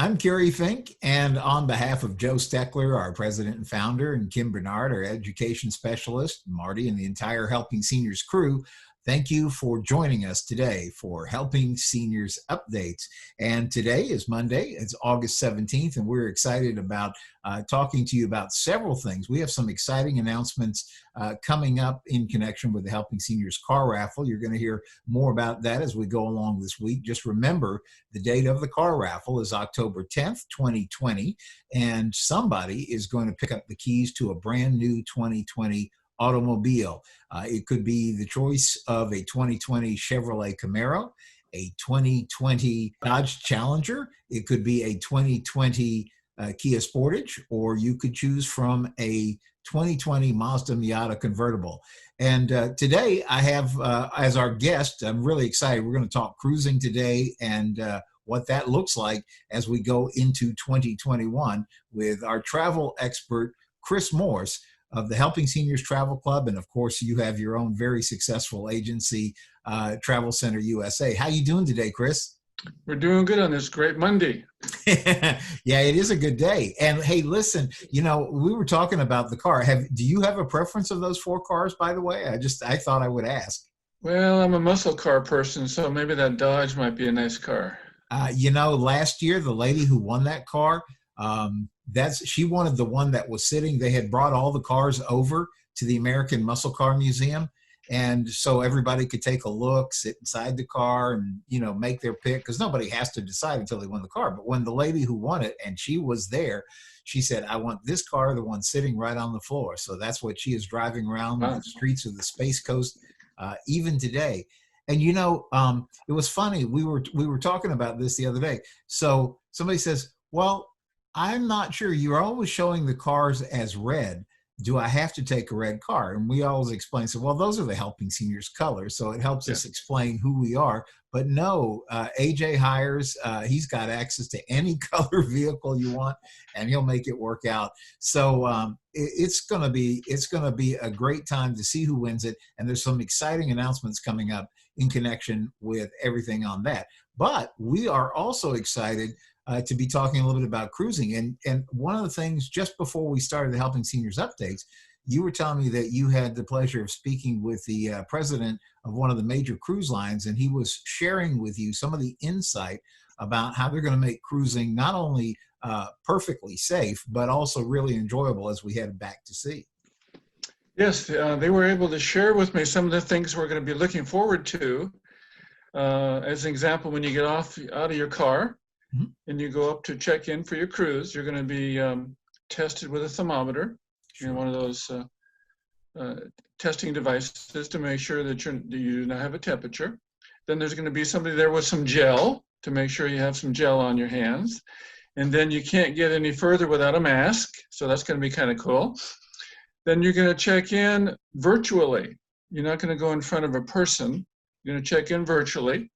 I'm Kerry Fink, and on behalf of Joe Steckler, our president and founder, and Kim Bernard, our education specialist, Marty, and the entire Helping Seniors crew, thank you for joining us today for Helping Seniors Updates. And today is Monday, it's August 17th, and we're excited about talking to you about several things. We have some exciting announcements coming up in connection with the Helping Seniors Car Raffle. You're going to hear more about that as we go along this week. Just remember, the date of the car raffle is October 10th, 2020, and somebody is going to pick up the keys to a brand new 2020 automobile. It could be the choice of a 2020 Chevrolet Camaro, a 2020 Dodge Challenger. It could be a 2020 Kia Sportage, or you could choose from a 2020 Mazda Miata convertible. And today I have as our guest, I'm really excited. We're going to talk cruising today and what that looks like as we go into 2021 with our travel expert, Chris Morse of the Helping Seniors Travel Club. And of course, you have your own very successful agency, Travel Center USA. How you doing today, Chris? We're doing good on this great Monday. Yeah, it is a good day. And hey, listen, you know, we were talking about the car. Do you have a preference of those four cars, by the way? I thought I would ask. Well, I'm a muscle car person, so maybe that Dodge might be a nice car. You know, last year, the lady who won that car, she wanted the one that was sitting. They had brought all the cars over to the American Muscle Car Museum. And so everybody could take a look, sit inside the car and, you know, make their pick, because nobody has to decide until they win the car. But when the lady who won it, and she was there, she said, I want this car, the one sitting right on the floor. So that's what she is driving around the streets of the Space Coast even today. And, you know, it was funny. We were talking about this the other day. So somebody says, well, I'm not sure. You're always showing the cars as red. Do I have to take a red car? And we always explain, so, well, those are the Helping Seniors colors. So it helps us explain who we are. But no, AJ hires, he's got access to any color vehicle you want, and he'll make it work out. So it's going to be a great time to see who wins it. And there's some exciting announcements coming up in connection with everything on that. But we are also excited to be talking a little bit about cruising. And one of the things, just before we started the Helping Seniors Updates, you were telling me that you had the pleasure of speaking with the president of one of the major cruise lines, and he was sharing with you some of the insight about how they're going to make cruising not only perfectly safe, but also really enjoyable as we head back to sea. Yes, they were able to share with me some of the things we're going to be looking forward to. As an example, when you get out of your car, and you go up to check in for your cruise, you're going to be tested with a thermometer, one of those testing devices to make sure that you do not have a temperature. Then there's going to be somebody there with some gel to make sure you have some gel on your hands. And then you can't get any further without a mask, so that's going to be kind of cool. Then you're going to check in virtually. You're not going to go in front of a person. You're going to check in virtually.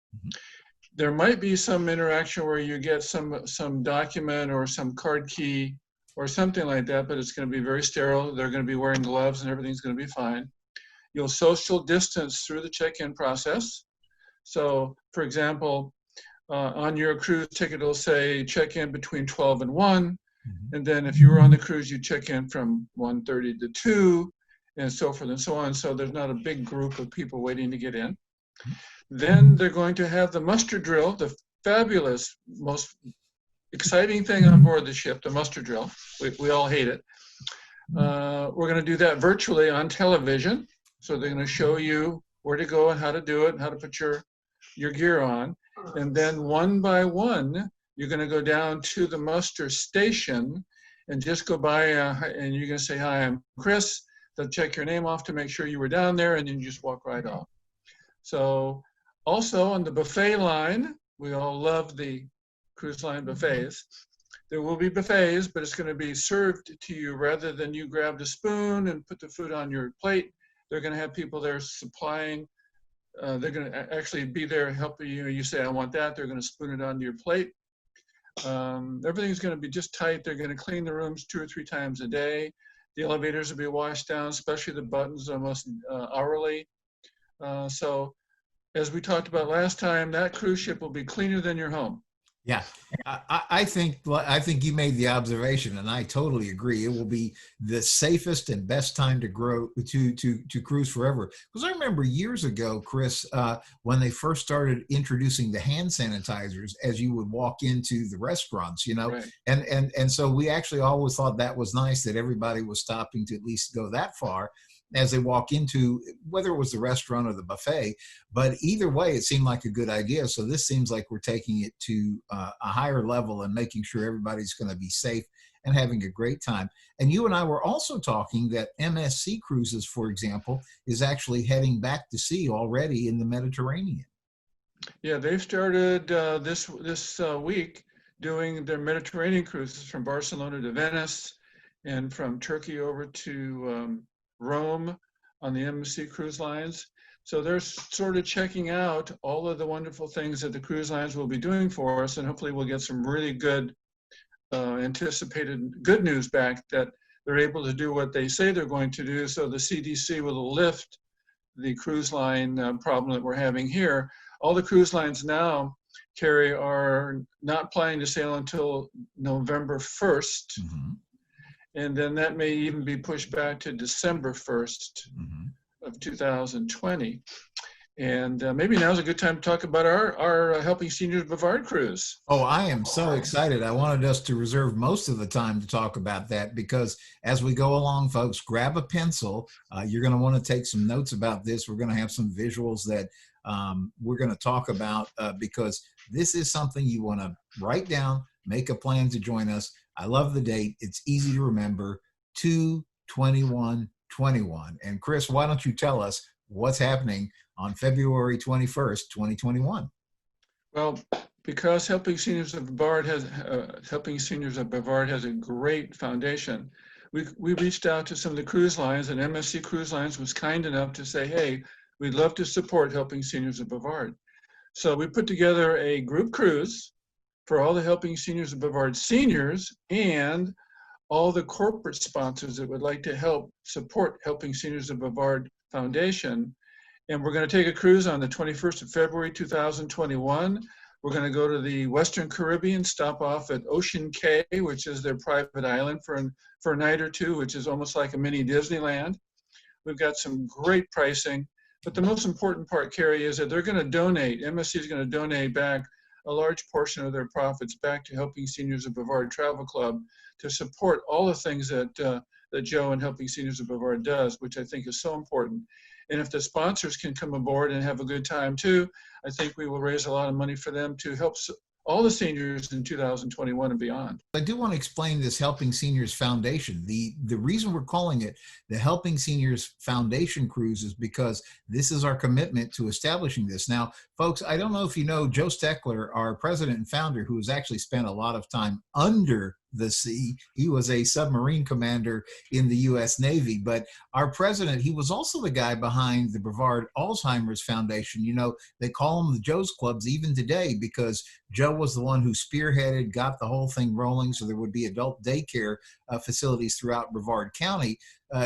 There might be some interaction where you get some document or some card key or something like that, but it's going to be very sterile. They're going to be wearing gloves and everything's going to be fine. You'll social distance through the check-in process. So, for example, on your cruise ticket, it'll say check in between 12 and 1. And then if you were on the cruise, you check in from 1:30 to 2, and so forth and so on. So there's not a big group of people waiting to get in. Then they're going to have the muster drill, the fabulous, most exciting thing on board the ship, the muster drill. We all hate it. We're going to do that virtually on television. So they're going to show you where to go and how to do it and how to put your gear on. And then one by one, you're going to go down to the muster station and just go by and you're going to say, hi, I'm Chris. They'll check your name off to make sure you were down there, and then you just walk right off. So also on the buffet line, we all love the cruise line buffets. There will be buffets, but it's going to be served to you rather than you grabbed a spoon and put the food on your plate. They're going to have people there supplying. They're going to actually be there helping you. You say, I want that. They're going to spoon it onto your plate. Everything's going to be just tight. They're going to clean the rooms 2 or 3 times a day. The elevators will be washed down, especially the buttons, almost hourly. So as we talked about last time, that cruise ship will be cleaner than your home. Yeah, I think you made the observation, and I totally agree. It will be the safest and best time to grow to cruise forever. Because I remember years ago, Chris, when they first started introducing the hand sanitizers as you would walk into the restaurants, Right. and so we actually always thought that was nice that everybody was stopping to at least go that far as they walk into whether it was the restaurant or the buffet. But either way, it seemed like a good idea. So this seems like we're taking it to a higher level and making sure everybody's going to be safe and having a great time. And you and I were also talking that MSC Cruises, for example, is actually heading back to sea already in the Mediterranean. Yeah, they've started this week doing their Mediterranean cruises from Barcelona to Venice and from Turkey over to Rome on the MSC cruise lines. So they're sort of checking out all of the wonderful things that the cruise lines will be doing for us, and hopefully we'll get some really good anticipated good news back that they're able to do what they say they're going to do. So the CDC will lift the cruise line problem that we're having here. All the cruise lines now, Kerry, are not planning to sail until November 1st. Mm-hmm. And then that may even be pushed back to December 1st of 2020. And maybe now's a good time to talk about our Helping Seniors Brevard cruise. Oh, I am so excited. I wanted us to reserve most of the time to talk about that because as we go along, folks, grab a pencil. You're going to want to take some notes about this. We're going to have some visuals that we're going to talk about because this is something you want to write down, make a plan to join us. I love the date. It's easy to remember, 2/21/21. And Chris, why don't you tell us what's happening on February 21st, 2021? Well, because Helping Seniors of Brevard has a great foundation, we reached out to some of the cruise lines, and MSC Cruise Lines was kind enough to say, hey, we'd love to support Helping Seniors of Brevard. So we put together a group cruise for all the Helping Seniors of Brevard seniors and all the corporate sponsors that would like to help support Helping Seniors of Brevard Foundation. And we're going to take a cruise on the 21st of February, 2021. We're going to go to the Western Caribbean, stop off at Ocean Cay, which is their private island for a night or two, which is almost like a mini Disneyland. We've got some great pricing. But the most important part, Kerry, is that they're going to donate, MSC is going to donate back a large portion of their profits back to Helping Seniors of Brevard Travel Club to support all the things that Joe and Helping Seniors of Brevard does, which I think is so important. And if the sponsors can come aboard and have a good time too, I think we will raise a lot of money for them to help all the seniors in 2021 and beyond. I do want to explain this Helping Seniors Foundation. The reason we're calling it the Helping Seniors Foundation Cruise is because this is our commitment to establishing this. Now, folks, I don't know if you know Joe Steckler, our president and founder, who has actually spent a lot of time under the sea. He was a submarine commander in the U.S. Navy, but our president, he was also the guy behind the Brevard Alzheimer's Foundation. You know, they call them the Joe's Clubs even today because Joe was the one who spearheaded, got the whole thing rolling so there would be adult daycare facilities throughout Brevard County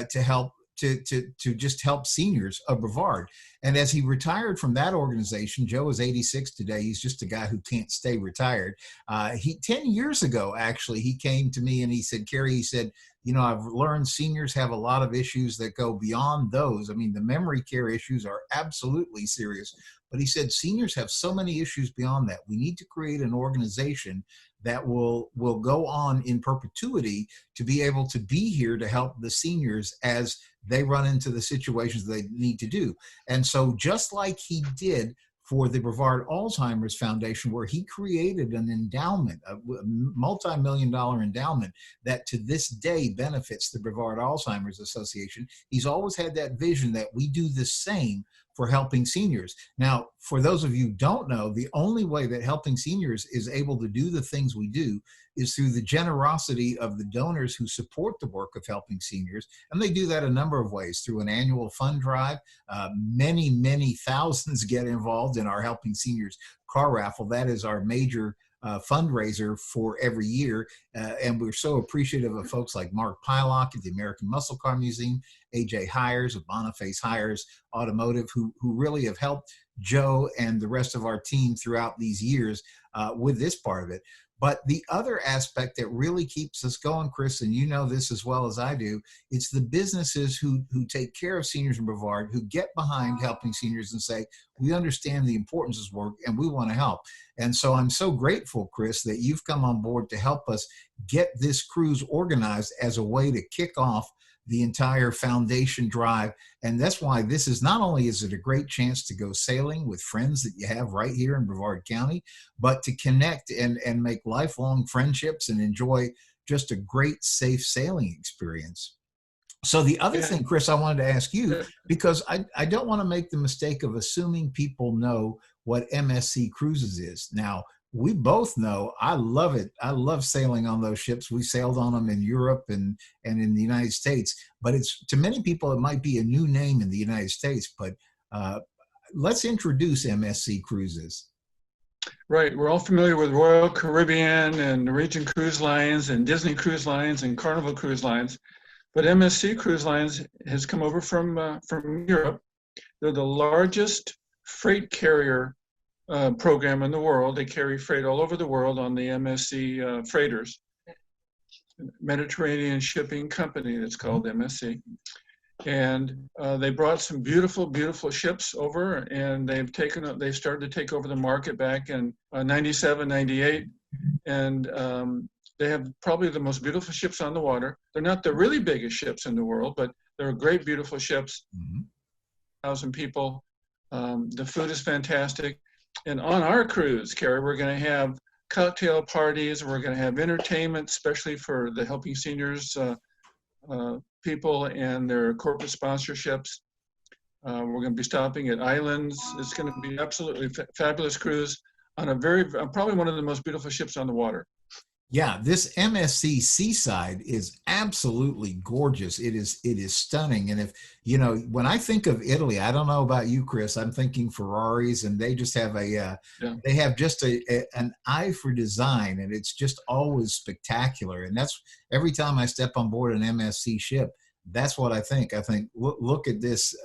to help to just help seniors of Brevard. And as he retired from that organization, Joe is 86 today. He's just a guy who can't stay retired. 10 years ago, actually, he came to me and he said, Kerry, he said, you know, I've learned seniors have a lot of issues that go beyond those. I mean, the memory care issues are absolutely serious. But he said, seniors have so many issues beyond that. We need to create an organization that will go on in perpetuity to be able to be here to help the seniors as they run into the situations they need to do. And so just like he did for the Brevard Alzheimer's Foundation, where he created an endowment, a multi-million-dollar endowment that to this day benefits the Brevard Alzheimer's Association. He's always had that vision that we do the same for Helping Seniors. Now, for those of you who don't know, the only way that Helping Seniors is able to do the things we do is through the generosity of the donors who support the work of Helping Seniors. And they do that a number of ways through an annual fund drive. Many thousands get involved in our Helping Seniors Car Raffle. That is our major fundraiser for every year. And we're so appreciative of folks like Mark Pylock at the American Muscle Car Museum, AJ Hires of Boniface Hires Automotive, who really have helped Joe and the rest of our team throughout these years with this part of it. But the other aspect that really keeps us going, Chris, and you know this as well as I do, it's the businesses who take care of seniors in Brevard, who get behind helping seniors and say, we understand the importance of this work and we want to help. And so I'm so grateful, Chris, that you've come on board to help us get this cruise organized as a way to kick off the entire foundation drive. And that's why this is, not only is it a great chance to go sailing with friends that you have right here in Brevard County, but to connect and make lifelong friendships and enjoy just a great, safe sailing experience. So the other thing, Chris, I wanted to ask you, because I don't want to make the mistake of assuming people know what MSC Cruises is. Now, we both know I love it. I love sailing on those ships. We sailed on them in Europe and in the United States. But it's, to many people, it might be a new name in the United States. But let's introduce MSC Cruises. Right. We're all familiar with Royal Caribbean and Norwegian Cruise Lines and Disney Cruise Lines and Carnival Cruise Lines. But MSC Cruise Lines has come over from Europe. They're the largest freight carrier program in the world. They carry freight all over the world on the MSC freighters. Mediterranean Shipping Company, that's called MSC. And they brought some beautiful, beautiful ships over, and they started to take over the market back in 97, 98. And they have probably the most beautiful ships on the water. They're not the really biggest ships in the world, but they're great, beautiful ships. 1,000 people. The food is fantastic. And on our cruise, Kerry, we're going to have cocktail parties. We're going to have entertainment, especially for the Helping Seniors people and their corporate sponsorships. We're going to be stopping at islands. It's going to be absolutely fabulous cruise on a probably one of the most beautiful ships on the water. Yeah, this MSC Seaside is absolutely gorgeous. It is stunning. And if, you know, when I think of Italy, I don't know about you, Chris, I'm thinking Ferraris, and they just have they have just an eye for design, and it's just always spectacular. And that's, every time I step on board an MSC ship, that's what I think. I think, look at this.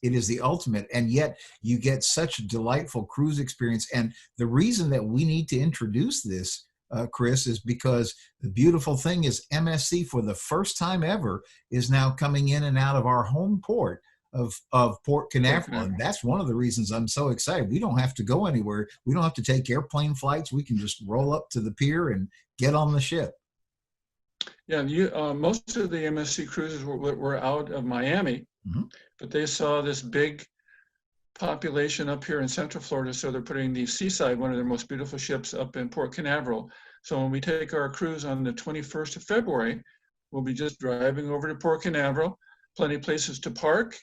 It is the ultimate, and yet you get such a delightful cruise experience. And the reason that we need to introduce this, Chris, is because the beautiful thing is MSC, for the first time ever, is now coming in and out of our home port of Port Canaveral. And that's one of the reasons I'm so excited. We don't have to go anywhere. We don't have to take airplane flights. We can just roll up to the pier and get on the ship. Yeah, most of the MSC cruises were out of Miami, but they saw this big population up here in Central Florida, so they're putting the Seaside, one of their most beautiful ships, up in Port Canaveral. So when we take our cruise on the 21st of February, we'll be just driving over to Port Canaveral, plenty of places to park,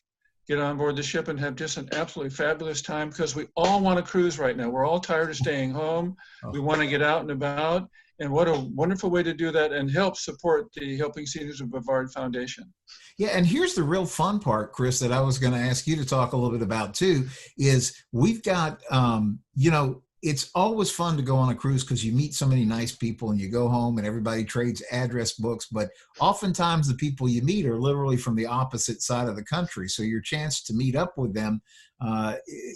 get on board the ship, and have just an absolutely fabulous time, because we all want to cruise right now. We're all tired of staying home. We want to get out and about, and what a wonderful way to do that and help support the Helping Seniors of Brevard Foundation. Yeah, and here's the real fun part, Chris, that I was going to ask you to talk a little bit about too, is we've got, you know, it's always fun to go on a cruise because you meet so many nice people and you go home and everybody trades address books, but oftentimes the people you meet are literally from the opposite side of the country. So your chance to meet up with them,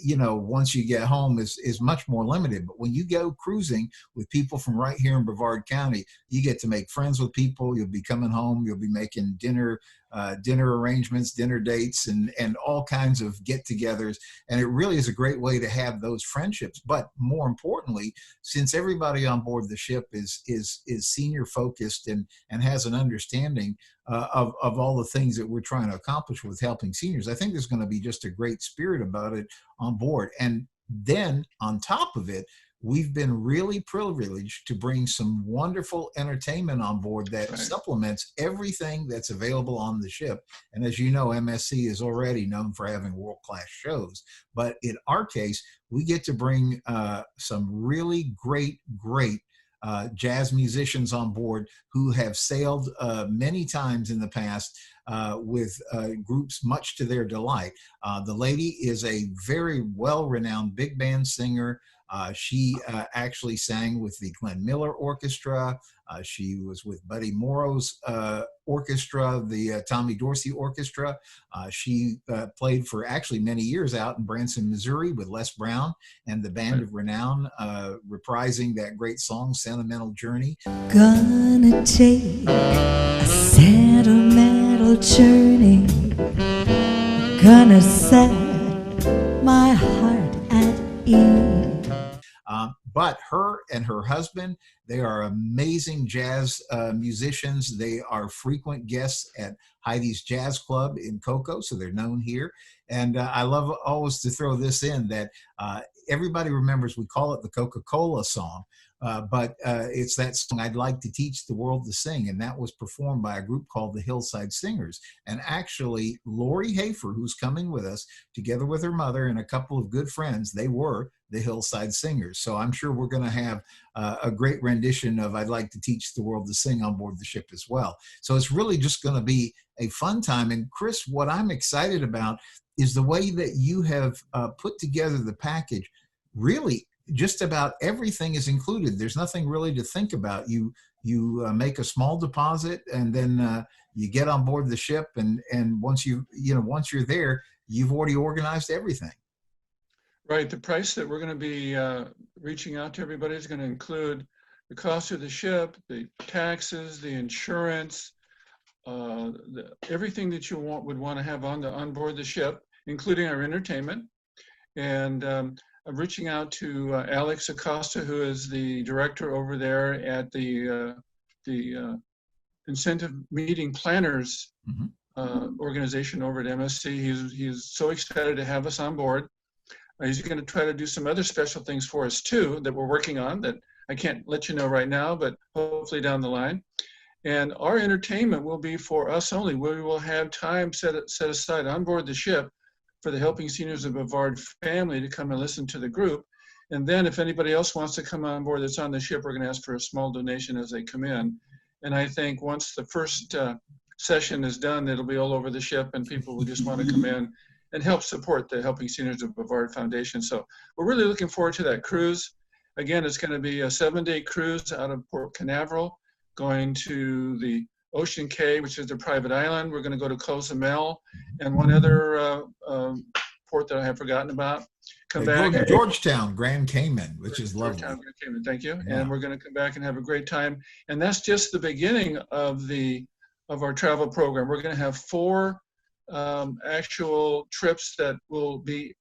you know, once you get home is much more limited. But when you go cruising with people from right here in Brevard County, you get to make friends with people. You'll be coming home. You'll be making dinner arrangements, dinner dates, and all kinds of get-togethers. And it really is a great way to have those friendships. But more importantly, since everybody on board the ship is senior focused and has an understanding of all the things that we're trying to accomplish with Helping Seniors, I think there's going to be just a great spirit about it on board. And then on top of it, we've been really privileged to bring some wonderful entertainment on board that supplements everything that's available on the ship. And as you know, MSC is already known for having world-class shows. But in our case, we get to bring some really great jazz musicians on board who have sailed many times in the past with groups much to their delight. The lady is a very well-renowned big band singer. She actually sang with the Glenn Miller Orchestra. She was with Buddy Morrow's orchestra, the Tommy Dorsey Orchestra. She played for actually many years out in Branson, Missouri with Les Brown and the Band of Renown, reprising that great song, Sentimental Journey. Gonna take a sentimental journey, gonna set my heart at ease. But her and her husband, they are amazing jazz musicians. They are frequent guests at Heidi's Jazz Club in Cocoa, so they're known here. And I love always to throw this in that everybody remembers, we call it the Coca-Cola song, but it's that song, I'd Like to Teach the World to Sing, and that was performed by a group called the Hillside Singers. And actually, Lori Hafer, who's coming with us, together with her mother and a couple of good friends, they were the Hillside Singers. So I'm sure we're going to have a great rendition of I'd Like to Teach the World to Sing on board the ship as well. So it's really just going to be a fun time. And Chris, what I'm excited about is the way that you have put together the package. Really, just about everything is included. There's nothing really to think about. You make a small deposit, and then you get on board the ship, and once once you're there, you've already organized everything. Right. The price that we're going to be reaching out to everybody is going to include the cost of the ship, the taxes, the insurance, everything that you would want to have on board the ship, including our entertainment. And I'm reaching out to Alex Acosta, who is the director over there at the Incentive Meeting Planners organization over at MSC. He's so excited to have us on board. He's going to try to do some other special things for us too that we're working on that I can't let you know right now, but hopefully down the line. And our entertainment will be for us only. We will have time set aside on board the ship for the Helping Seniors of Brevard family to come and listen to the group. And then if anybody else wants to come on board that's on the ship, we're going to ask for a small donation as they come in. And I think once the first session is done, it'll be all over the ship and people will just want to come in and help support the Helping Seniors of Brevard Foundation. So we're really looking forward to that cruise. Again, it's going to be a 7-day cruise out of Port Canaveral, going to the Ocean Cay, which is a private island. We're going to go to Cozumel and one other port that I have forgotten about. Come back. Georgetown, Grand Cayman, which is lovely. Georgetown, Grand Cayman, thank you. Yeah. And we're going to come back and have a great time. And that's just the beginning of our travel program. We're going to have 4 actual trips that will be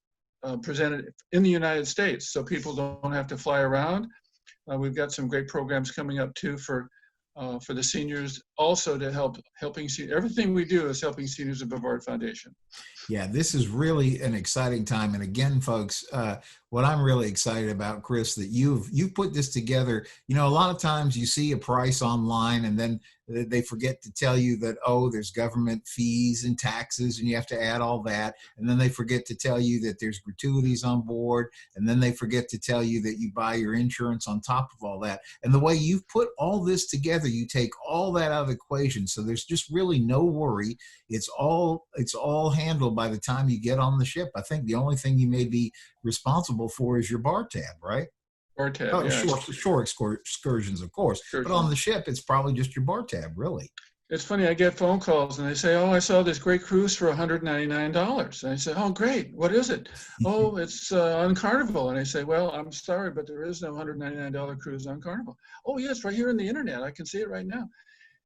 presented in the United States, so people don't have to fly around. We've got some great programs coming up too for the seniors, also to helping everything we do is Helping Seniors of Brevard Foundation. Yeah, this is really an exciting time. And again, folks, what I'm really excited about, Chris, that you've put this together. You know, a lot of times you see a price online and then they forget to tell you that, oh, there's government fees and taxes and you have to add all that. And then they forget to tell you that there's gratuities on board. And then they forget to tell you that you buy your insurance on top of all that. And the way you've put all this together, you take all that out of the equation. So there's just really no worry. It's all handled by the time you get on the ship. I think the only thing you may be responsible for is your bar tab, right? Bar tab, oh, yeah. Shore excursions, of course. But on the ship, it's probably just your bar tab, really. It's funny, I get phone calls and they say, oh, I saw this great cruise for $199. And I say, oh, great, what is it? Oh, it's on Carnival. And I say, well, I'm sorry, but there is no $199 cruise on Carnival. Oh, yes, right here on the internet. I can see it right now.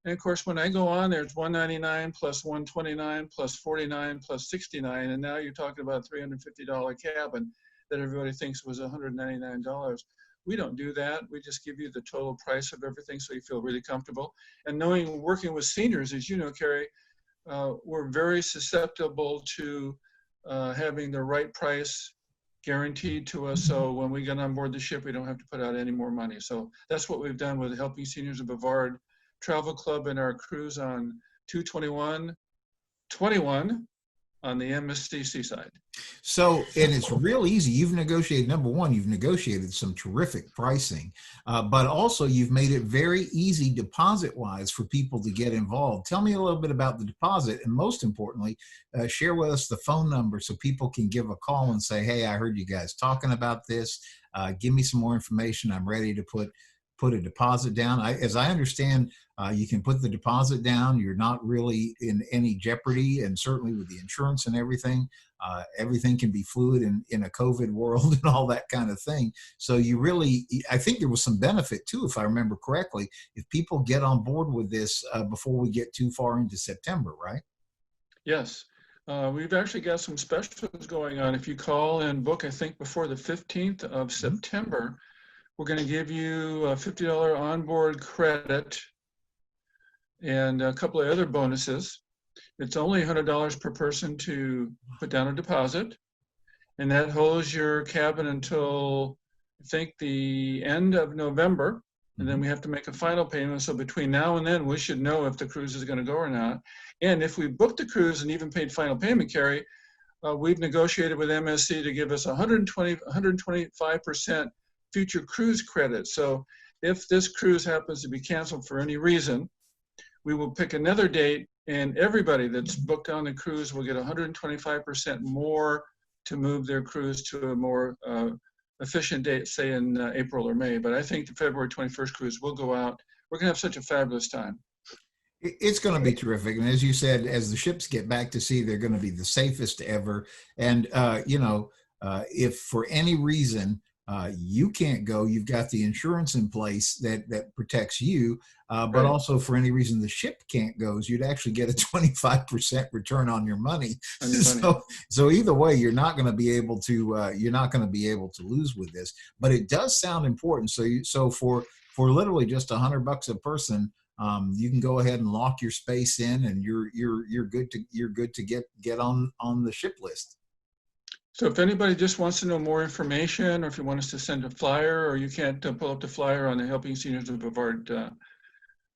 And of course, when I go on, there's $199 plus $129 plus $49 plus $69. And now you're talking about a $350 cabin that everybody thinks was $199. We don't do that. We just give you the total price of everything so you feel really comfortable. And working with seniors, as you know, Kerry, we're very susceptible to having the right price guaranteed to us. So when we get on board the ship, we don't have to put out any more money. So that's what we've done with Helping Seniors of Brevard Travel Club and our cruise on 2/21/21 on the MSC Seaside. So, and it's real easy. You've negotiated, number one, you've negotiated some terrific pricing, but also you've made it very easy deposit-wise for people to get involved. Tell me a little bit about the deposit, and most importantly, share with us the phone number so people can give a call and say, hey, I heard you guys talking about this. Give me some more information. I'm ready to put a deposit down. As I understand, you can put the deposit down. You're not really in any jeopardy, and certainly with the insurance and everything, everything can be fluid in a COVID world and all that kind of thing. So you really, I think there was some benefit too, if I remember correctly, if people get on board with this before we get too far into September, right? Yes. We've actually got some specials going on. If you call and book, I think before the 15th of September, we're going to give you a $50 onboard credit and a couple of other bonuses. It's only $100 per person to put down a deposit, and that holds your cabin until I think the end of November, and then we have to make a final payment. So between now and then, we should know if the cruise is going to go or not. And if we booked the cruise and even paid final payment, Kerry, we've negotiated with MSC to give us 125% future cruise credit. So if this cruise happens to be canceled for any reason, we will pick another date, and everybody that's booked on the cruise will get 125% more to move their cruise to a more efficient date, say in April or May. But I think the February 21st cruise will go out. We're going to have such a fabulous time. It's going to be terrific. And as you said, as the ships get back to sea, they're going to be the safest ever. And, if for any reason you can't go, you've got the insurance in place that protects you. But Right. also for any reason the ship can't go, you'd actually get a 25% return on your money. So either way, you're not going to be able to lose with this. But it does sound important. So for literally just $100 a person, you can go ahead and lock your space in, and you're good to get on the ship list. So if anybody just wants to know more information, or if you want us to send a flyer, or you can't pull up the flyer on the Helping Seniors of Brevard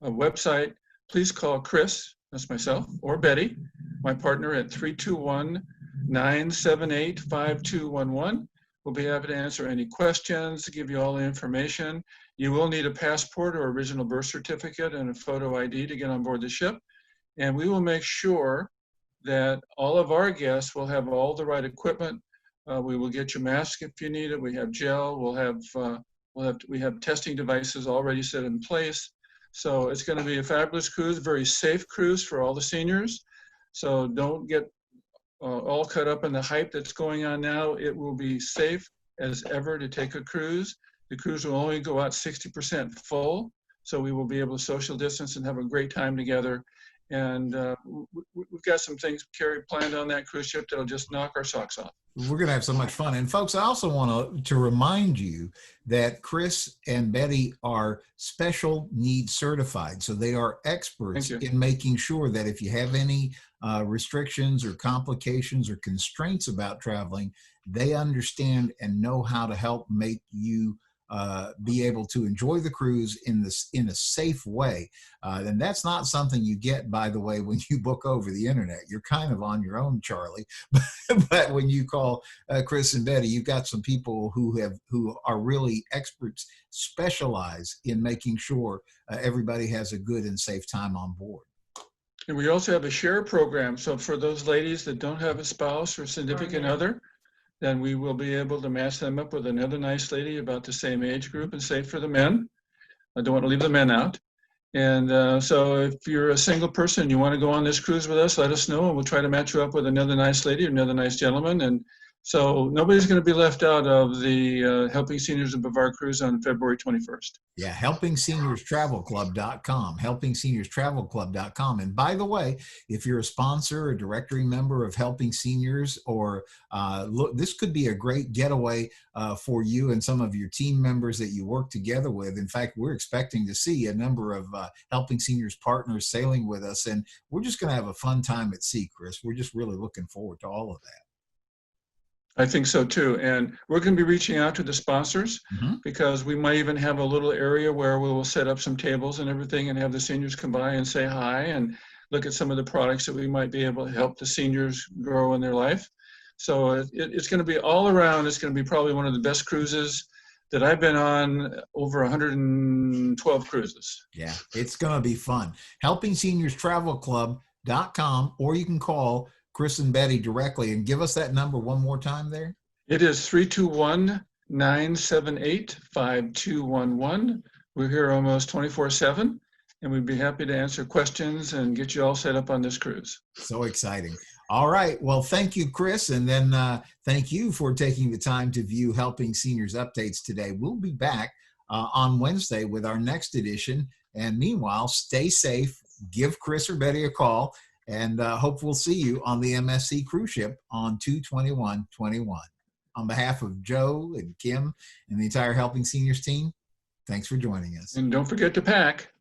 website, please call Chris, that's myself, or Betty, my partner, at 321-978-5211. We'll be happy to answer any questions, give you all the information. You will need a passport or original birth certificate and a photo ID to get on board the ship. And we will make sure that all of our guests will have all the right equipment. We will get your mask if you need it. We have gel. We have testing devices already set in place. So it's going to be a fabulous cruise, very safe cruise for all the seniors. So don't get all caught up in the hype that's going on now. It will be safe as ever to take a cruise. The cruise will only go out 60% full, so we will be able to social distance and have a great time together. And we've got some things, Kerry, planned on that cruise ship that'll just knock our socks off. We're going to have so much fun. And folks, I also want to remind you that Chris and Betty are special needs certified. So they are experts in making sure that if you have any restrictions or complications or constraints about traveling, they understand and know how to help make you be able to enjoy the cruise in a safe way. And that's not something you get, by the way, when you book over the internet. You're kind of on your own, Charlie. But when you call Chris and Betty, you've got some people who are really experts, specialize in making sure everybody has a good and safe time on board. And we also have a share program. So for those ladies that don't have a spouse or significant other, then we will be able to match them up with another nice lady about the same age group, and same for the men. I don't want to leave the men out. And so if you're a single person and you want to go on this cruise with us, let us know, and we'll try to match you up with another nice lady or another nice gentleman. And so nobody's going to be left out of the Helping Seniors of Brevard cruise on February 21st. Yeah, HelpingSeniorsTravelClub.com, HelpingSeniorsTravelClub.com. And by the way, if you're a sponsor, a directory member of Helping Seniors, or look, this could be a great getaway for you and some of your team members that you work together with. In fact, we're expecting to see a number of Helping Seniors partners sailing with us, and we're just going to have a fun time at sea, Chris. We're just really looking forward to all of that. I think so too. And we're going to be reaching out to the sponsors because we might even have a little area where we will set up some tables and everything and have the seniors come by and say hi. And look at some of the products that we might be able to help the seniors grow in their life. So it's going to be all around. It's going to be probably one of the best cruises that I've been on, over 112 cruises. Yeah, it's going to be fun. HelpingSeniorsTravelClub.com, or you can call Chris and Betty directly, and give us that number one more time there. It is 321-978-5211. We're here almost 24/7, and we'd be happy to answer questions and get you all set up on this cruise. So exciting. All right. Well, thank you, Chris. And then thank you for taking the time to view Helping Seniors Updates today. We'll be back on Wednesday with our next edition. And meanwhile, stay safe, give Chris or Betty a call, and hope we'll see you on the MSC cruise ship on 2/21/21. On behalf of Joe and Kim and the entire Helping Seniors team, thanks for joining us. And don't forget to pack.